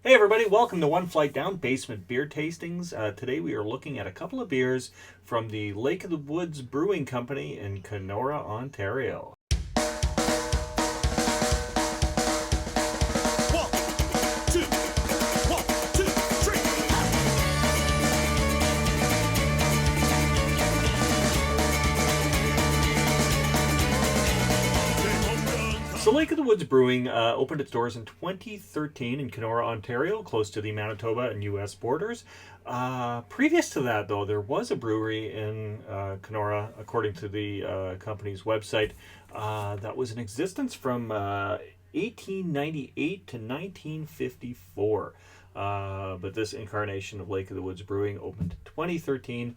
Hey everybody, welcome to One Flight Down Basement Beer Tastings. Today we are looking at a couple of beers from the Lake of the Woods Brewing Company in Kenora, Ontario. One, two, one, two, three. So Lake of the Woods Brewing opened its doors in 2013 in Kenora, Ontario, close to the Manitoba and U.S. borders. Previous to that, though, there was a brewery in Kenora, according to the company's website, that was in existence from 1898 to 1954. But this incarnation of Lake of the Woods Brewing opened in 2013.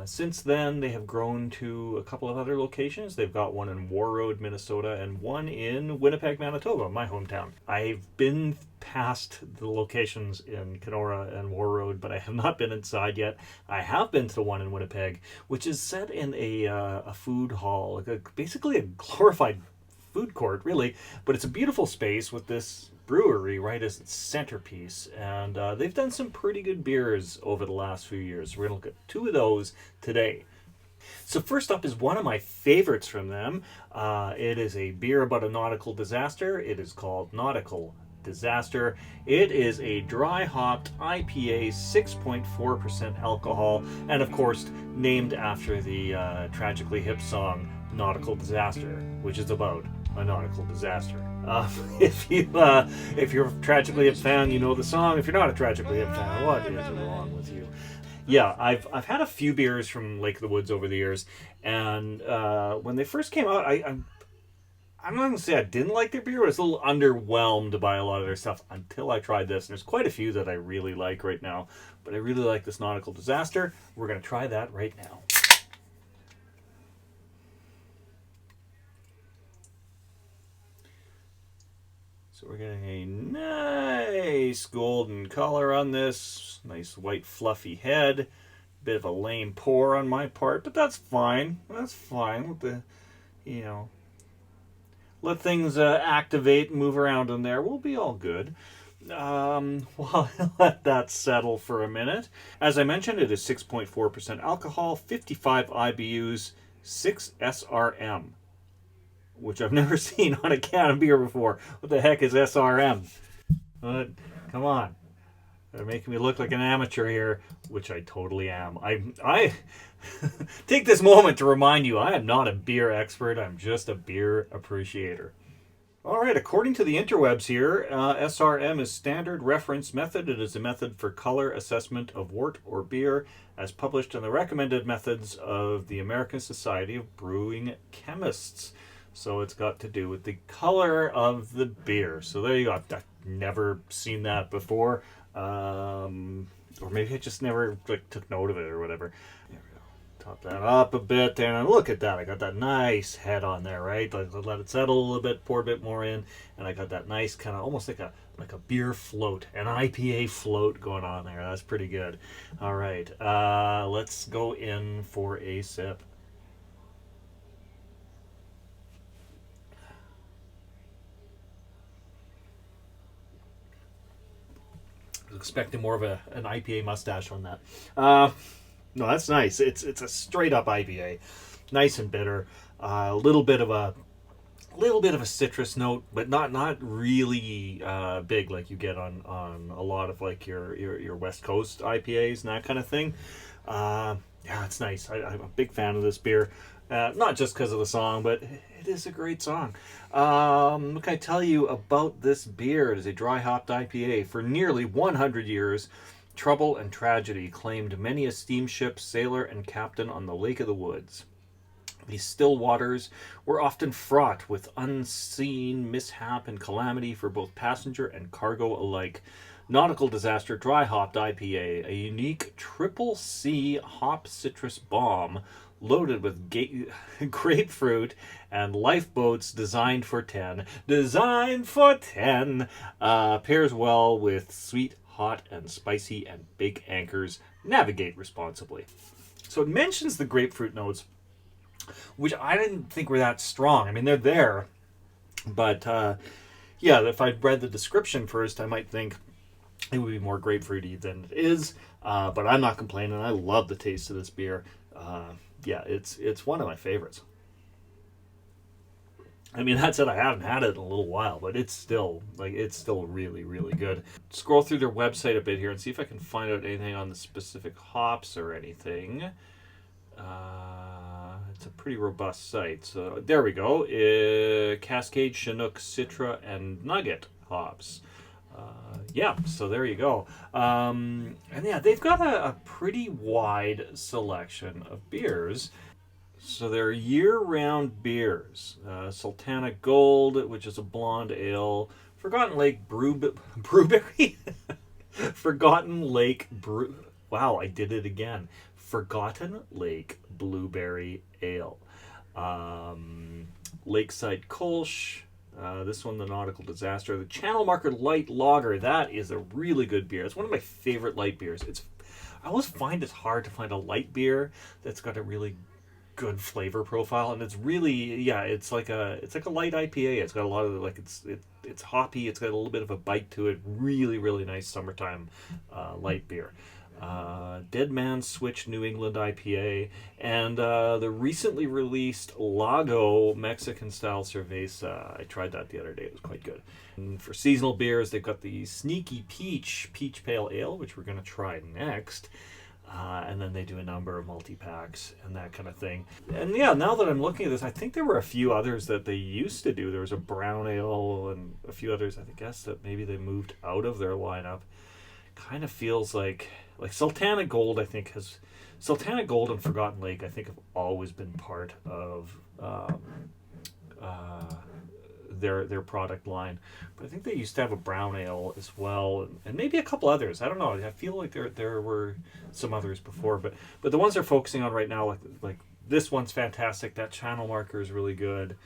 Since then, they have grown to a couple of other locations. They've got one in Warroad, Minnesota, and one in Winnipeg, Manitoba, my hometown. I've been past the locations in Kenora and Warroad, but I have not been inside yet. I have been to the one in Winnipeg, which is set in a food hall, basically a glorified food court, really. But it's a beautiful space with this brewery right as its centerpiece, and they've done some pretty good beers over the last few years. We're going to look at two of those today. So first up is one of my favorites from them. It is a beer about a nautical disaster. It is called Nautical Disaster. It is a dry hopped IPA, 6.4% alcohol, and of course named after the tragically hip song Nautical Disaster, which is about a nautical disaster. If you're a Tragically Hip fan, you know the song. If you're not a Tragically Hip fan, what is wrong with you? Yeah, I've had a few beers from Lake of the Woods over the years, and when they first came out, I'm not going to say I didn't like their beer, but I was a little underwhelmed by a lot of their stuff until I tried this. And there's quite a few that I really like right now, but I really like this Nautical Disaster. We're going to try that right now. So we're getting a nice golden color on this. Nice white fluffy head. Bit of a lame pour on my part, but that's fine. That's fine. Let things activate and move around in there. We'll be all good. Well, let that settle for a minute. As I mentioned, it is 6.4% alcohol, 55 IBUs, 6 SRM, which I've never seen on a can of beer before. What the heck is SRM? Come on. They're making me look like an amateur here, which I totally am. I take this moment to remind you, I am not a beer expert. I'm just a beer appreciator. All right, according to the interwebs here, SRM is standard reference method. It is a method for color assessment of wort or beer, as published in the recommended methods of the American Society of Brewing Chemists. So it's got to do with the color of the beer. So there you go. I've never seen that before. Or maybe I just never took note of it or whatever. There we go. Top that up a bit there. And look at that. I got that nice head on there, right? Let it settle a little bit, pour a bit more in. And I got that nice kind of almost like a beer float, an IPA float going on there. That's pretty good. All right. Let's go in for a sip. Expecting more of an IPA mustache on that. No, that's nice. It's a straight up IPA, nice and bitter. A little bit of a citrus note, but not really big like you get on a lot of like your West Coast IPAs and that kind of thing. Yeah, it's nice. I'm a big fan of this beer. Not just because of the song, but it is a great song. What can I tell you about this beer? It is a dry hopped IPA. For nearly 100 years, trouble and tragedy claimed many a steamship, sailor, and captain on the Lake of the Woods. These still waters were often fraught with unseen mishap and calamity for both passenger and cargo alike. Nautical Disaster Dry Hopped IPA, a unique triple C hop citrus bomb loaded with grapefruit and lifeboats designed for 10. Designed for 10! Pairs well with sweet, hot, and spicy, and big anchors. Navigate responsibly. So it mentions the grapefruit notes, which I didn't think were that strong. I mean, they're there, but Yeah, if I'd read the description first, I might think it would be more grapefruity than it is. But I'm not complaining. I love the taste of this beer. Yeah, it's one of my favorites. I mean, that said, I haven't had it in a little while, but it's still really, really good. Scroll through their website a bit here and see if I can find out anything on the specific hops or anything. It's a pretty robust site. So there we go. Cascade, Chinook, Citra, and Nugget hops. Yeah, so there you go. And yeah, they've got a pretty wide selection of beers. So they're year-round beers. Sultana Gold, which is a blonde ale. Forgotten Lake Brewberry? Forgotten Lake Brew... Wow, I did it again. Forgotten Lake Blueberry Ale. Lakeside Kolsch. This one, the Nautical Disaster. The Channel Marker Light Lager. That is a really good beer. It's one of my favorite light beers. I always find it's hard to find a light beer that's got a really good flavor profile, and it's really, yeah, it's like a light IPA. It's got a lot of it's hoppy. It's got a little bit of a bite to it. Really, really nice summertime light beer. Dead Man's Switch New England IPA, and the recently released Lago Mexican style cerveza. I tried that the other day. It was quite good. And for seasonal beers, they've got the Sneaky Peach Pale Ale, which we're going to try next. And then they do a number of multi-packs and that kind of thing. And yeah, now that I'm looking at this, I think there were a few others that they used to do. There was a brown ale and a few others, I guess, that maybe they moved out of their lineup. Kind of feels like Sultana Gold, I think, Sultana Gold and Forgotten Lake, I think, have always been part of their product line. But I think they used to have a brown ale as well, and maybe a couple others. I don't know. I feel like there were some others before, but the ones they're focusing on right now, like this one's fantastic. That Channel Marker is really good.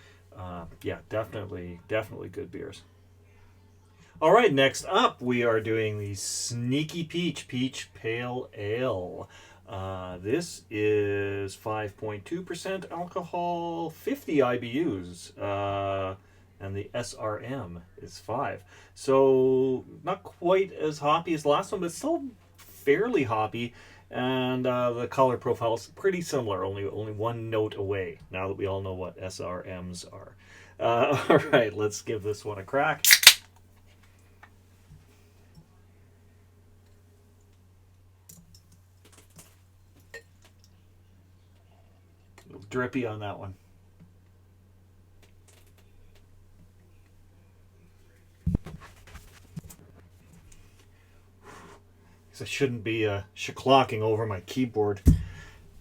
Yeah, definitely good beers. All right, next up we are doing the Sneaky Peach Pale Ale. This is 5.2% alcohol, 50 IBUs, and the SRM is 5. So not quite as hoppy as the last one, but still fairly hoppy. And the color profile is pretty similar, only one note away, now that we all know what SRMs are. All right, let's give this one a crack. Drippy on that one. I shouldn't be shclocking over my keyboard.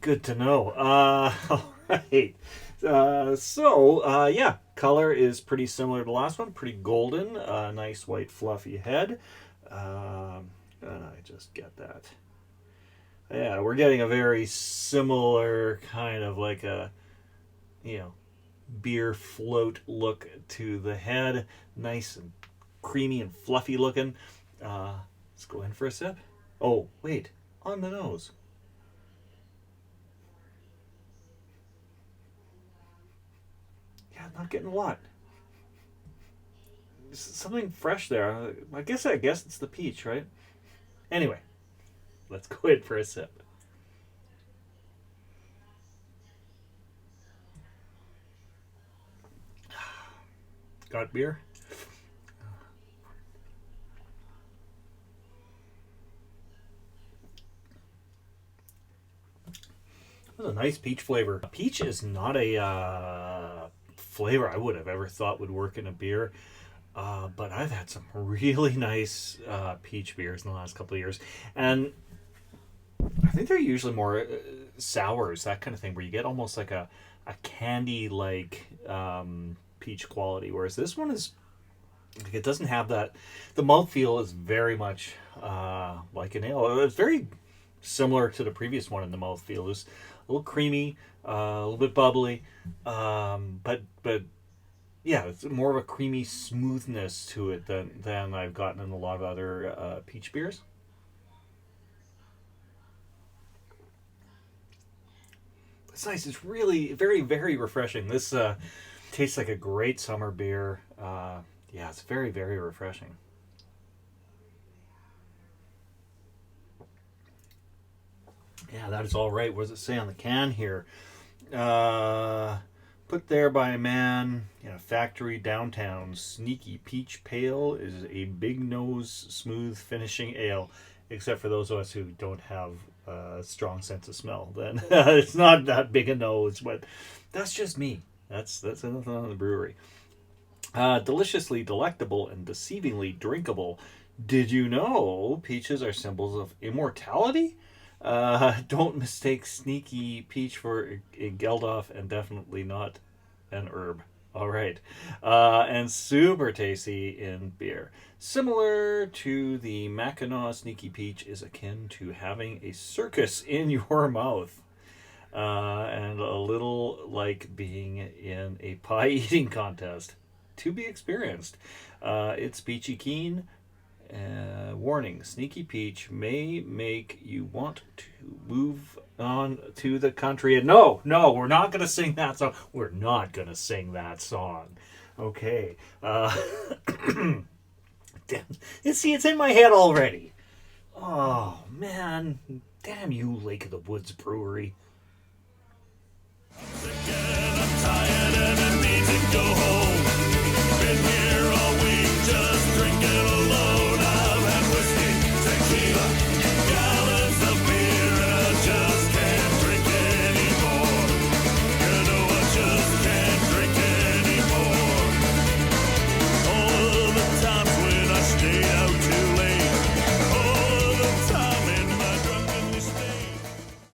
Good to know. All right. Yeah, color is pretty similar to the last one. Pretty golden. Nice white fluffy head. I just get that. Yeah, we're getting a very similar kind of like a, beer float look to the head. Nice and creamy and fluffy looking. Let's go in for a sip. Oh, wait. On the nose. Yeah, not getting a lot. Something fresh there. I guess it's the peach, right? Anyway, let's go in for a sip. Got beer? That was a nice peach flavor. Peach is not a flavor I would have ever thought would work in a beer. But I've had some really nice peach beers in the last couple of years. And I think they're usually more sours, that kind of thing, where you get almost like a candy-like peach quality. Whereas this one is, it doesn't have that. The mouthfeel is very much like an ale. It's very similar to the previous one in the mouthfeel. It's a little creamy, a little bit bubbly, but yeah, it's more of a creamy smoothness to it than I've gotten in a lot of other peach beers. It's nice. It's really very, very refreshing. This tastes like a great summer beer. Yeah, it's very, very refreshing. Yeah, that is all right. What does it say on the can here? Put there by a man in a factory downtown. Sneaky Peach Pale is a big nose, smooth finishing ale. Except for those of us who don't have a strong sense of smell, then it's not that big a nose. But that's just me. That's nothing on the brewery. Deliciously delectable and deceivingly drinkable. Did you know peaches are symbols of immortality? Don't mistake sneaky peach for a Geldof, and definitely not an herb. All right. And super tasty in beer. Similar to the Mackinaw Sneaky Peach is akin to having a circus in your mouth. And a little like being in a pie eating contest. To be experienced. It's peachy keen. Warning, Sneaky Peach may make you want to move on to the country. And no, we're not going to sing that song. We're not going to sing that song. Okay. Damn. See, it's in my head already. Oh, man. Damn you, Lake of the Woods Brewery. I'm tired and